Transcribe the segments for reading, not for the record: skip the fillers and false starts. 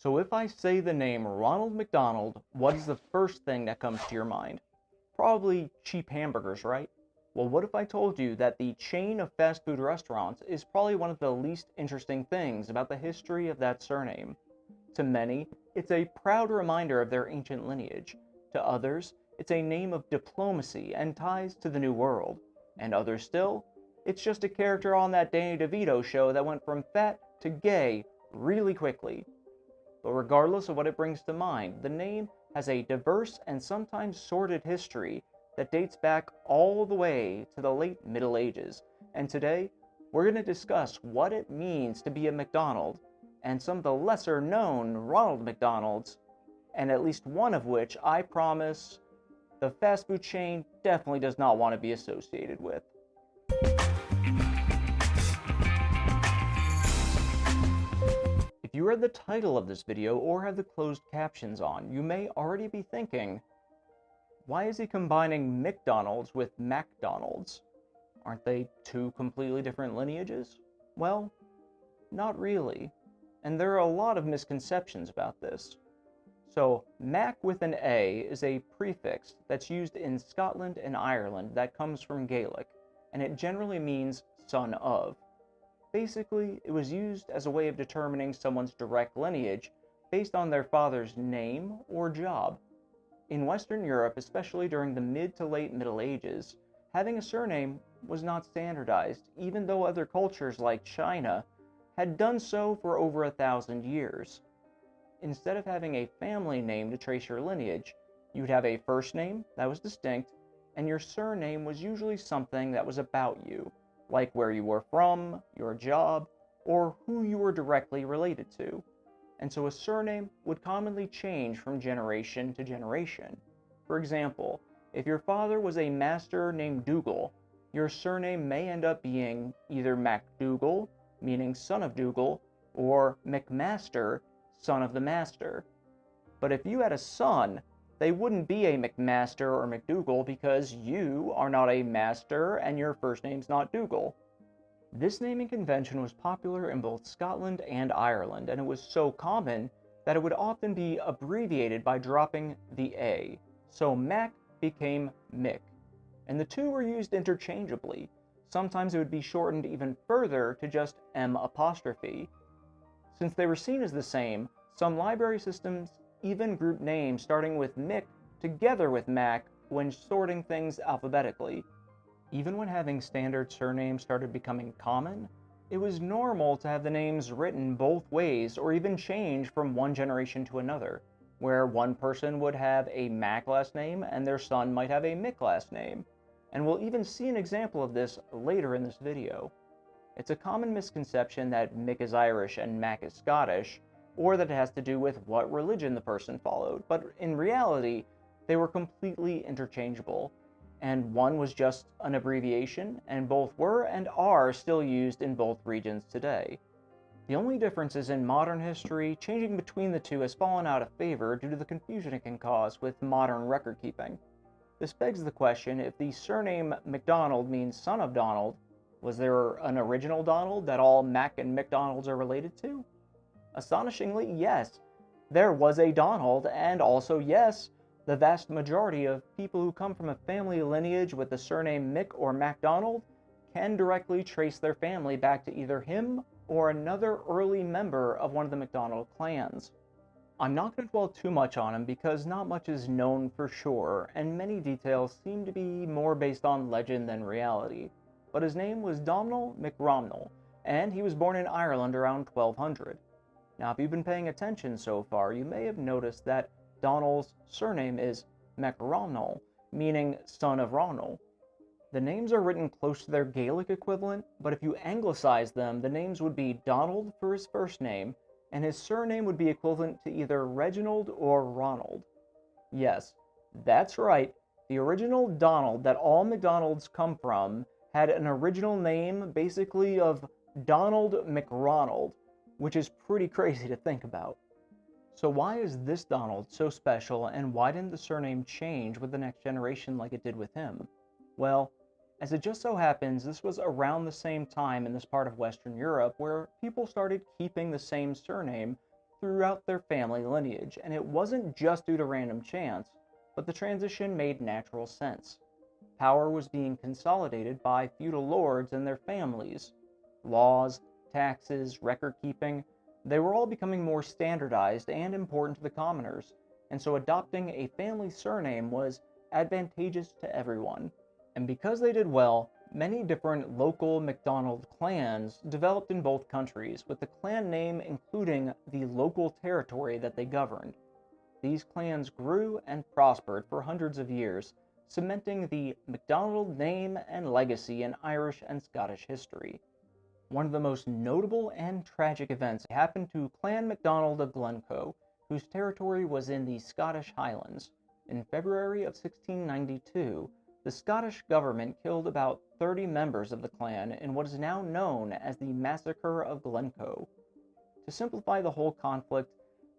So if I say the name Ronald McDonald, what is the first thing that comes to your mind? Probably cheap hamburgers, right? Well, what if I told you that the chain of fast food restaurants is probably one of the least interesting things about the history of that surname? To many, it's a proud reminder of their ancient lineage. To others, it's a name of diplomacy and ties to the New World. And others still, it's just a character on that Danny DeVito show that went from fat to gay really quickly. But regardless of what it brings to mind, the name has a diverse and sometimes sordid history that dates back all the way to the late Middle Ages. And today, we're going to discuss what it means to be a McDonald, and some of the lesser known Ronald McDonalds, and at least one of which I promise the fast food chain definitely does not want to be associated with. If you read the title of this video or have the closed captions on, you may already be thinking, why is he combining McDonald's with MacDonald's? Aren't they two completely different lineages? Well, not really. And there are a lot of misconceptions about this. So, Mac with an A is a prefix that's used in Scotland and Ireland that comes from Gaelic, and it generally means son of. Basically, it was used as a way of determining someone's direct lineage based on their father's name or job. In Western Europe, especially during the mid to late Middle Ages, having a surname was not standardized, even though other cultures like China had done so for over 1,000 years. Instead of having a family name to trace your lineage, you'd have a first name that was distinct, and your surname was usually something that was about you, like where you were from, your job, or who you were directly related to. And so a surname would commonly change from generation to generation. For example, if your father was a master named Dougal, your surname may end up being either MacDougal, meaning son of Dougal, or McMaster, son of the master. But if you had a son, they wouldn't be a McMaster or McDougal because you are not a master and your first name's not Dougal. This naming convention was popular in both Scotland and Ireland, and it was so common that it would often be abbreviated by dropping the A. So Mac became Mick, and the two were used interchangeably. Sometimes it would be shortened even further to just M apostrophe. Since they were seen as the same, some library systems even group names starting with Mick together with Mac when sorting things alphabetically. Even when having standard surnames started becoming common, it was normal to have the names written both ways or even change from one generation to another, where one person would have a Mac last name and their son might have a Mick last name. And we'll even see an example of this later in this video. It's a common misconception that Mick is Irish and Mac is Scottish, or that it has to do with what religion the person followed, but in reality, they were completely interchangeable, and one was just an abbreviation, and both were and are still used in both regions today. The only difference is in modern history, changing between the two has fallen out of favor due to the confusion it can cause with modern record keeping. This begs the question, if the surname McDonald means son of Donald, was there an original Donald that all Mac and McDonalds are related to? Astonishingly, yes. There was a Donald, and also yes, the vast majority of people who come from a family lineage with the surname Mick or MacDonald can directly trace their family back to either him or another early member of one of the McDonald clans. I'm not going to dwell too much on him because not much is known for sure, and many details seem to be more based on legend than reality. But his name was Donald McRomnell, and he was born in Ireland around 1200. Now, if you've been paying attention so far, you may have noticed that Donald's surname is MacRomnell, meaning son of Ronald. The names are written close to their Gaelic equivalent, but if you anglicize them, the names would be Donald for his first name, and his surname would be equivalent to either Reginald or Ronald. Yes, that's right, the original Donald that all McDonald's come from had an original name basically of Donald McRonald, which is pretty crazy to think about. So why is this Donald so special, and why didn't the surname change with the next generation like it did with him? Well, as it just so happens, this was around the same time in this part of Western Europe where people started keeping the same surname throughout their family lineage, and it wasn't just due to random chance, but the transition made natural sense. Power was being consolidated by feudal lords and their families. Laws, taxes, record-keeping, they were all becoming more standardized and important to the commoners, and so adopting a family surname was advantageous to everyone. And because they did well, many different local McDonald clans developed in both countries, with the clan name including the local territory that they governed. These clans grew and prospered for hundreds of years, cementing the McDonald name and legacy in Irish and Scottish history. One of the most notable and tragic events happened to Clan MacDonald of Glencoe, whose territory was in the Scottish Highlands. In February of 1692, the Scottish government killed about 30 members of the clan in what is now known as the Massacre of Glencoe. To simplify the whole conflict,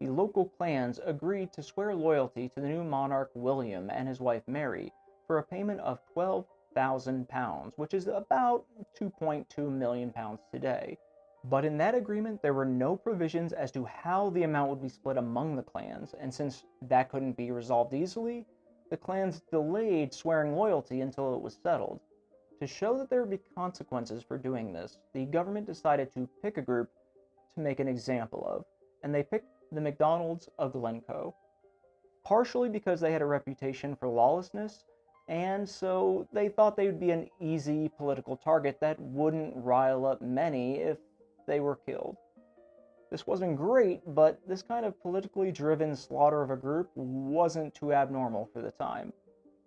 the local clans agreed to swear loyalty to the new monarch William and his wife Mary for a payment of £12,000, which is about £2.2 million today. But in that agreement, there were no provisions as to how the amount would be split among the clans, and since that couldn't be resolved easily, the clans delayed swearing loyalty until it was settled. To show that there would be consequences for doing this, the government decided to pick a group to make an example of, and they picked the MacDonalds of Glencoe. Partially because they had a reputation for lawlessness, and so they thought they would be an easy political target that wouldn't rile up many if they were killed. This wasn't great, but this kind of politically driven slaughter of a group wasn't too abnormal for the time.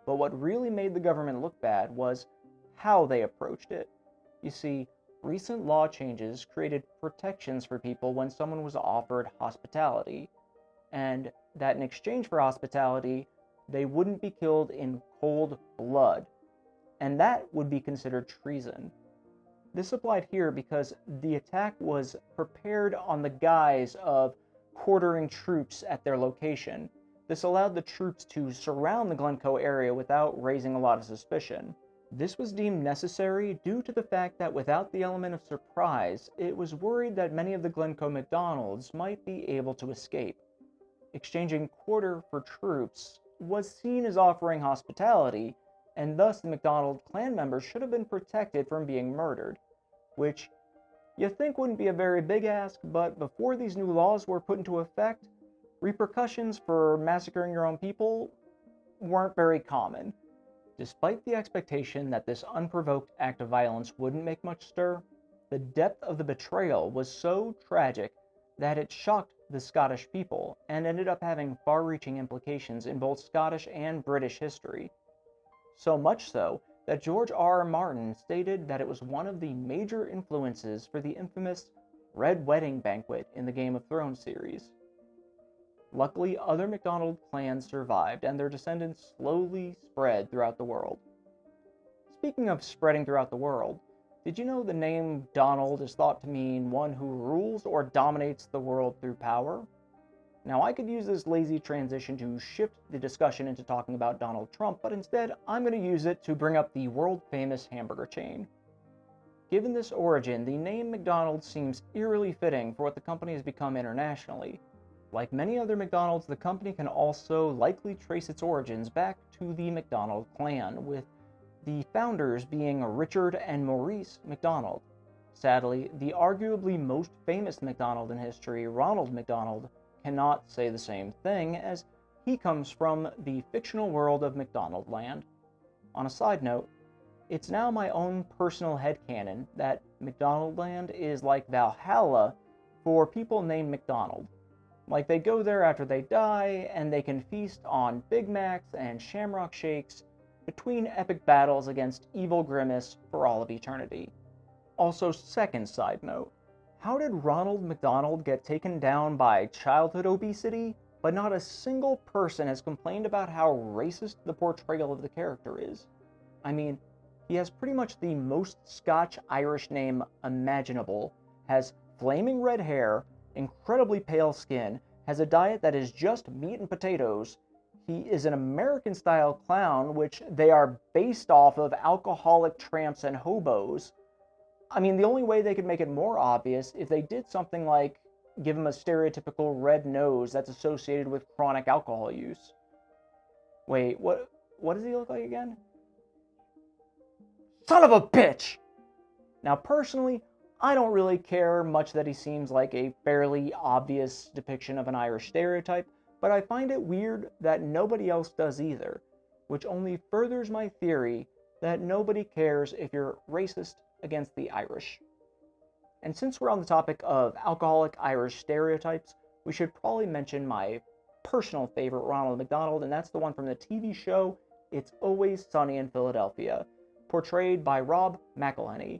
But what really made the government look bad was how they approached it. You see, recent law changes created protections for people when someone was offered hospitality, and that in exchange for hospitality, they wouldn't be killed in cold blood, and that would be considered treason. This applied here because the attack was prepared on the guise of quartering troops at their location. This allowed the troops to surround the Glencoe area without raising a lot of suspicion. This was deemed necessary due to the fact that without the element of surprise, it was worried that many of the Glencoe MacDonalds might be able to escape. Exchanging quarter for troops was seen as offering hospitality, and thus the MacDonald clan members should have been protected from being murdered, which you think wouldn't be a very big ask, but before these new laws were put into effect, repercussions for massacring your own people weren't very common. Despite the expectation that this unprovoked act of violence wouldn't make much stir, the depth of the betrayal was so tragic that it shocked the Scottish people and ended up having far-reaching implications in both Scottish and British history. So much so that George R. Martin stated that it was one of the major influences for the infamous Red Wedding banquet in the Game of Thrones series. Luckily, other MacDonald clans survived, and their descendants slowly spread throughout the world. Speaking of spreading throughout the world, did you know the name Donald is thought to mean one who rules or dominates the world through power? Now, I could use this lazy transition to shift the discussion into talking about Donald Trump, but instead, I'm going to use it to bring up the world-famous hamburger chain. Given this origin, the name McDonald's seems eerily fitting for what the company has become internationally. Like many other McDonald's, the company can also likely trace its origins back to the MacDonald clan, with the founders being Richard and Maurice McDonald. Sadly, the arguably most famous McDonald in history, Ronald McDonald, cannot say the same thing, as he comes from the fictional world of McDonald Land. On a side note, it's now my own personal headcanon that McDonald Land is like Valhalla for people named McDonald. Like, they go there after they die, and they can feast on Big Macs and Shamrock Shakes between epic battles against evil Grimace for all of eternity. Also, second side note, how did Ronald McDonald get taken down by childhood obesity, but not a single person has complained about how racist the portrayal of the character is? I mean, he has pretty much the most Scotch-Irish name imaginable, has flaming red hair, incredibly pale skin, has a diet that is just meat and potatoes. He is an American-style clown, which they are based off of alcoholic tramps and hobos. I mean, the only way they could make it more obvious if they did something like give him a stereotypical red nose that's associated with chronic alcohol use. Wait, what does he look like again? Son of a bitch! Now, personally, I don't really care much that he seems like a fairly obvious depiction of an Irish stereotype, but I find it weird that nobody else does either, which only furthers my theory that nobody cares if you're racist against the Irish. And since we're on the topic of alcoholic Irish stereotypes, we should probably mention my personal favorite Ronald McDonald, and that's the one from the TV show It's Always Sunny in Philadelphia, portrayed by Rob McElhenney.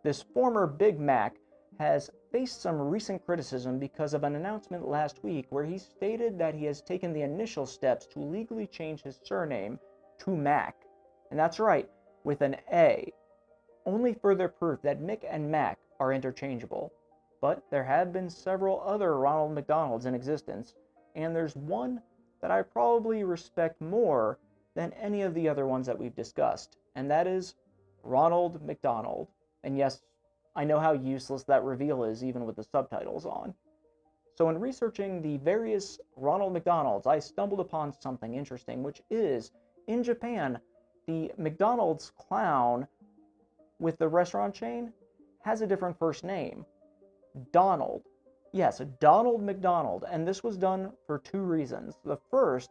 This former Big Mac has faced some recent criticism because of an announcement last week where he stated that he has taken the initial steps to legally change his surname to Mac. And that's right, with an A. Only further proof that Mick and Mac are interchangeable. But there have been several other Ronald McDonalds in existence, and there's one that I probably respect more than any of the other ones that we've discussed, and that is Ronald McDonald. And yes, I know how useless that reveal is even with the subtitles on. So in researching the various Ronald McDonalds, I stumbled upon something interesting, which is, in Japan, the McDonald's clown with the restaurant chain has a different first name. Donald. Yes, Donald McDonald, and this was done for two reasons. The first,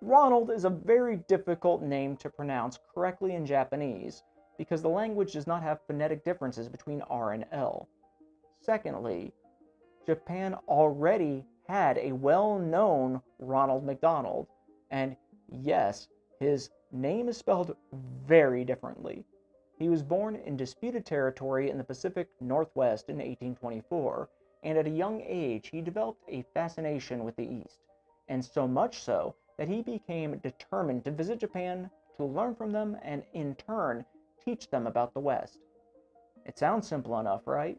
Ronald is a very difficult name to pronounce correctly in Japanese, because the language does not have phonetic differences between R and L. Secondly, Japan already had a well-known Ronald McDonald, and yes, his name is spelled very differently. He was born in disputed territory in the Pacific Northwest in 1824, and at a young age he developed a fascination with the East, and so much so that he became determined to visit Japan to learn from them and in turn teach them about the West. It sounds simple enough, right?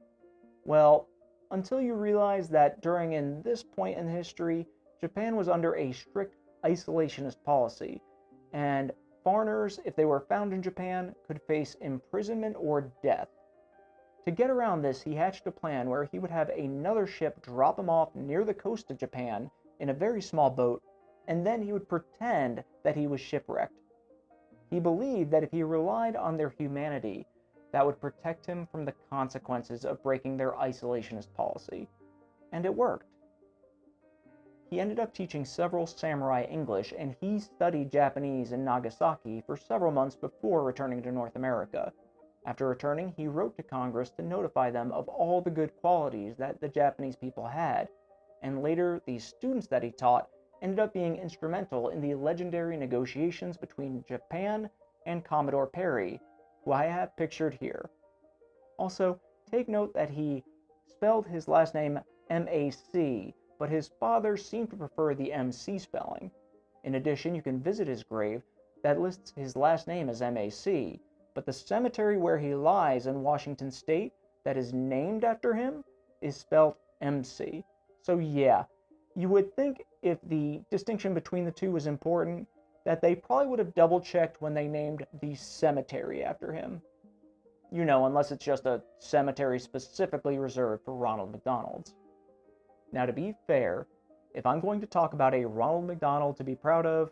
Well, until you realize that during this point in history, Japan was under a strict isolationist policy, and foreigners, if they were found in Japan, could face imprisonment or death. To get around this, he hatched a plan where he would have another ship drop him off near the coast of Japan in a very small boat, and then he would pretend that he was shipwrecked. He believed that if he relied on their humanity, that would protect him from the consequences of breaking their isolationist policy. And it worked. He ended up teaching several samurai English, and he studied Japanese in Nagasaki for several months before returning to North America. After returning, he wrote to Congress to notify them of all the good qualities that the Japanese people had, and later these students that he taught ended up being instrumental in the legendary negotiations between Japan and Commodore Perry, who I have pictured here. Also, take note that he spelled his last name M-A-C, but his father seemed to prefer the MC spelling. In addition, you can visit his grave that lists his last name as M-A-C, but the cemetery where he lies in Washington State that is named after him is spelled MC. So yeah, you would think if the distinction between the two was important, that they probably would have double-checked when they named the cemetery after him. You know, unless it's just a cemetery specifically reserved for Ronald McDonald's. Now, to be fair, if I'm going to talk about a Ronald McDonald to be proud of,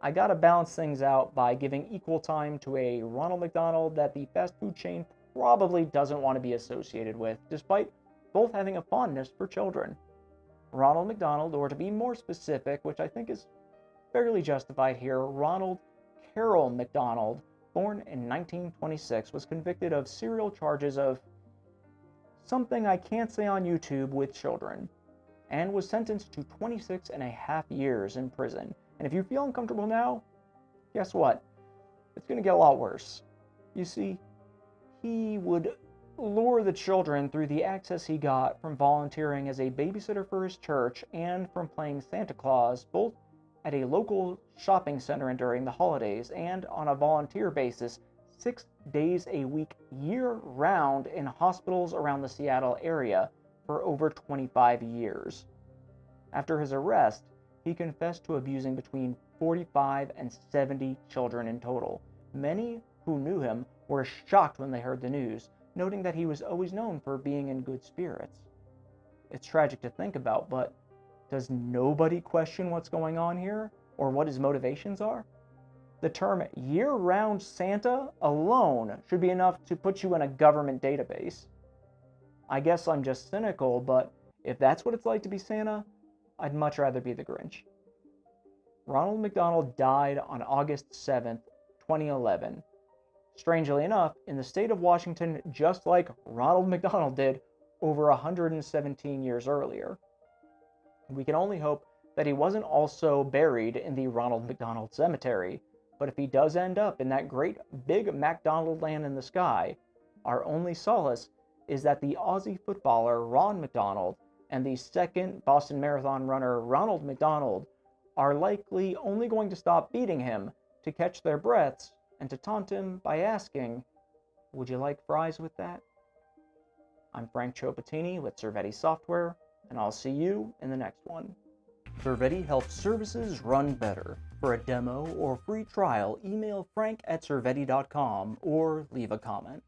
I gotta balance things out by giving equal time to a Ronald McDonald that the fast food chain probably doesn't want to be associated with, despite both having a fondness for children. Ronald McDonald, or to be more specific, which I think is fairly justified here, Ronald Carroll McDonald, born in 1926, was convicted of serial charges of something I can't say on YouTube with children, and was sentenced to 26 and a half years in prison. And if you feel uncomfortable now, guess what? It's going to get a lot worse. You see, he would lure the children through the access he got from volunteering as a babysitter for his church and from playing Santa Claus, both at a local shopping center and during the holidays, and on a volunteer basis 6 days a week year-round in hospitals around the Seattle area for over 25 years. After his arrest, he confessed to abusing between 45 and 70 children in total. Many who knew him were shocked when they heard the news, noting that he was always known for being in good spirits. It's tragic to think about, but does nobody question what's going on here or what his motivations are? The term year-round Santa alone should be enough to put you in a government database. I guess I'm just cynical, but if that's what it's like to be Santa, I'd much rather be the Grinch. Ronald McDonald died on August 7th, 2011. Strangely enough, in the state of Washington, just like Ronald McDonald did over 117 years earlier. We can only hope that he wasn't also buried in the Ronald McDonald Cemetery, but if he does end up in that great big MacDonald land in the sky, our only solace is that the Aussie footballer Ron McDonald and the second Boston Marathon runner Ronald McDonald are likely only going to stop beating him to catch their breaths and to taunt him by asking, "Would you like fries with that?" I'm Frank Ciopatini with Servetti Software, and I'll see you in the next one. Servetti helps services run better. For a demo or free trial, email frank@servetti.com or leave a comment.